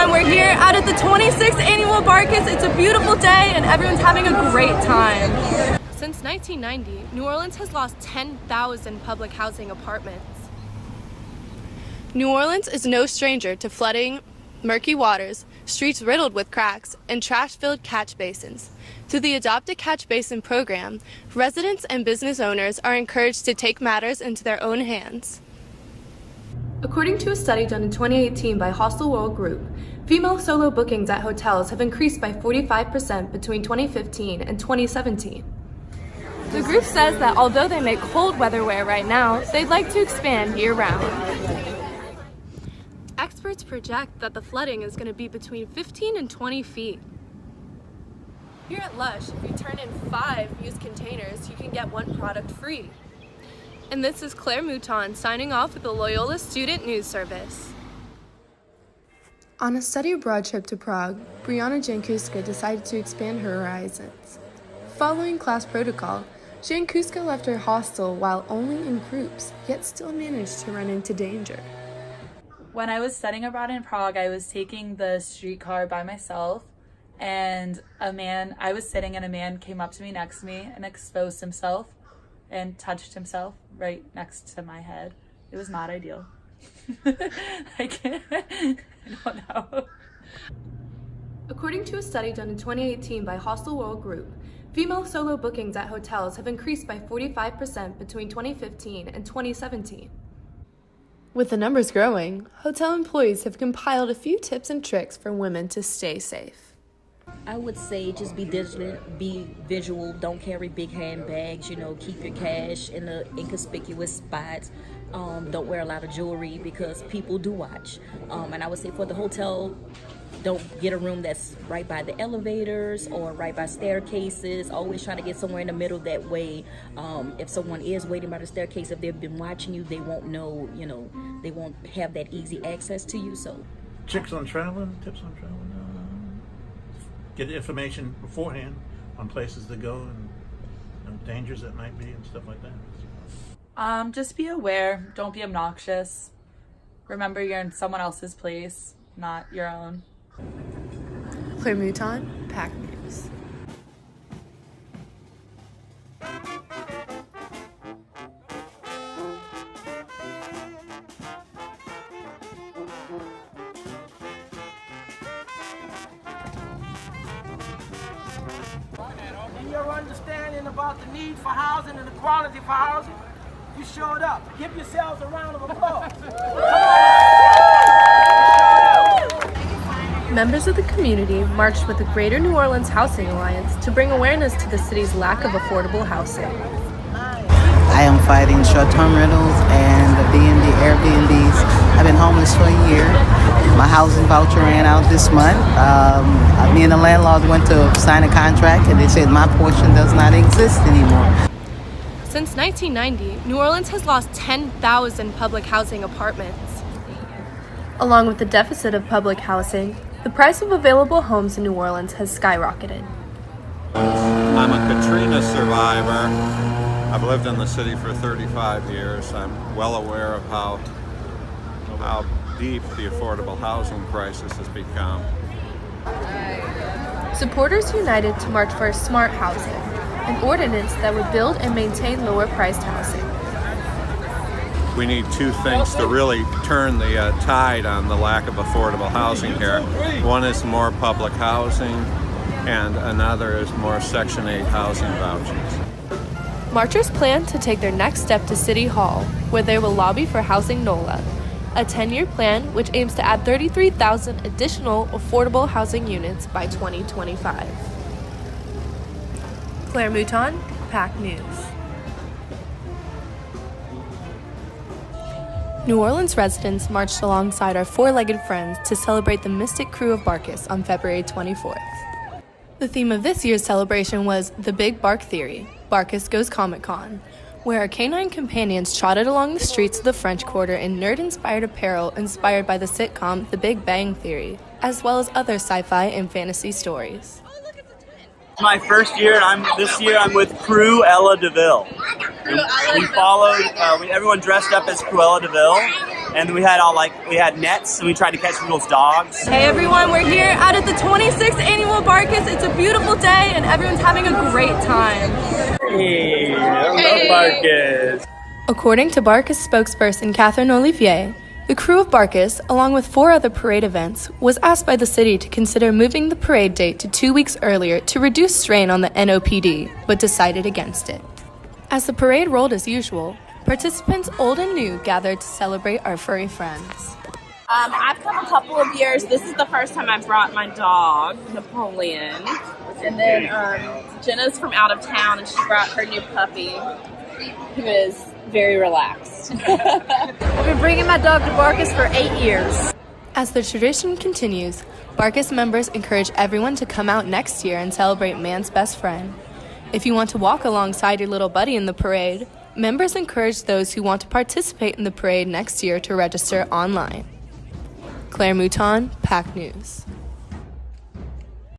everyone, we're here out at the 26th annual Barcus. It's a beautiful day and everyone's having a great time. Since 1990, New Orleans has lost 10,000 public housing apartments. New Orleans is no stranger to flooding, murky waters, streets riddled with cracks, and trash-filled catch basins. Through the Adopt a Catch Basin program, residents and business owners are encouraged to take matters into their own hands. According to a study done in 2018 by Hostel World Group, female solo bookings at hotels have increased by 45% between 2015 and 2017. The group says that although they make cold weather wear right now, they'd like to expand year-round. Experts project that the flooding is going to be between 15 and 20 feet. Here at Lush, if you turn in 5 used containers, you can get 1 product free. And this is Claire Mouton signing off with the Loyola Student News Service. On a study abroad trip to Prague, Brianna Jankuska decided to expand her horizons. Following class protocol, Jankuska left her hostel while only in groups, yet still managed to run into danger. When I was studying abroad in Prague, I was taking the streetcar by myself, and I was sitting and a man came up to me next to me and exposed himself and touched himself right next to my head. It was not ideal. I don't know. According to a study done in 2018 by Hostel World Group, female solo bookings at hotels have increased by 45% between 2015 and 2017. With the numbers growing, hotel employees have compiled a few tips and tricks for women to stay safe. I would say just be vigilant, be visual, don't carry big handbags, keep your cash in the inconspicuous spots. Don't wear a lot of jewelry because people do watch. And I would say for the hotel, don't get a room that's right by the elevators or right by staircases. Always try to get somewhere in the middle. That way, if someone is waiting by the staircase, if they've been watching you, they won't know, they won't have that easy access to you. So, tips on traveling. Get information beforehand on places to go and dangers that might be and stuff like that. Just be aware. Don't be obnoxious. Remember, you're in someone else's place, not your own. Claire Mouton, PAC News. In your understanding about the need for housing and the quality for housing, you showed up. Give yourselves a round of applause. Members of the community marched with the Greater New Orleans Housing Alliance to bring awareness to the city's lack of affordable housing. I am fighting short-term rentals and the B&B Airbnbs. I've been homeless for a year. My housing voucher ran out this month. Me and the landlord went to sign a contract and they said my portion does not exist anymore. Since 1990, New Orleans has lost 10,000 public housing apartments. Along with the deficit of public housing, the price of available homes in New Orleans has skyrocketed. I'm a Katrina survivor. I've lived in the city for 35 years. I'm well aware of how deep the affordable housing crisis has become. Supporters united to march for smart housing, an ordinance that would build and maintain lower-priced housing. We need 2 things to really turn the tide on the lack of affordable housing here. One is more public housing, and another is more Section 8 housing vouchers. Marchers plan to take their next step to City Hall, where they will lobby for Housing NOLA, a 10-year plan which aims to add 33,000 additional affordable housing units by 2025. Claire Mouton, PAC News. New Orleans residents marched alongside our four-legged friends to celebrate the Mystic Crew of Barcus on February 24th. The theme of this year's celebration was The Big Bark Theory, Barcus Goes Comic-Con, where our canine companions trotted along the streets of the French Quarter in nerd-inspired apparel inspired by the sitcom The Big Bang Theory, as well as other sci-fi and fantasy stories. My first year, and this year I'm with Crew Ella DeVille. We followed, everyone dressed up as Cruella DeVille, and we had nets, and we tried to catch people's dogs. Hey everyone, we're here out at the 26th annual Barkus. It's a beautiful day and everyone's having a great time. Hey, I love Barkus. According to Barkus spokesperson Catherine Olivier, the crew of Barkus, along with 4 other parade events, was asked by the city to consider moving the parade date to 2 weeks earlier to reduce strain on the NOPD, but decided against it. As the parade rolled as usual, participants old and new gathered to celebrate our furry friends. I've come a couple of years. This is the first time I brought my dog, Napoleon. And then Jenna's from out of town, and she brought her new puppy, who is very relaxed. I've been bringing my dog to Barkus for 8 years. As the tradition continues, Barkus members encourage everyone to come out next year and celebrate man's best friend. If you want to walk alongside your little buddy in the parade, members encourage those who want to participate in the parade next year to register online. Claire Mouton, PAC News.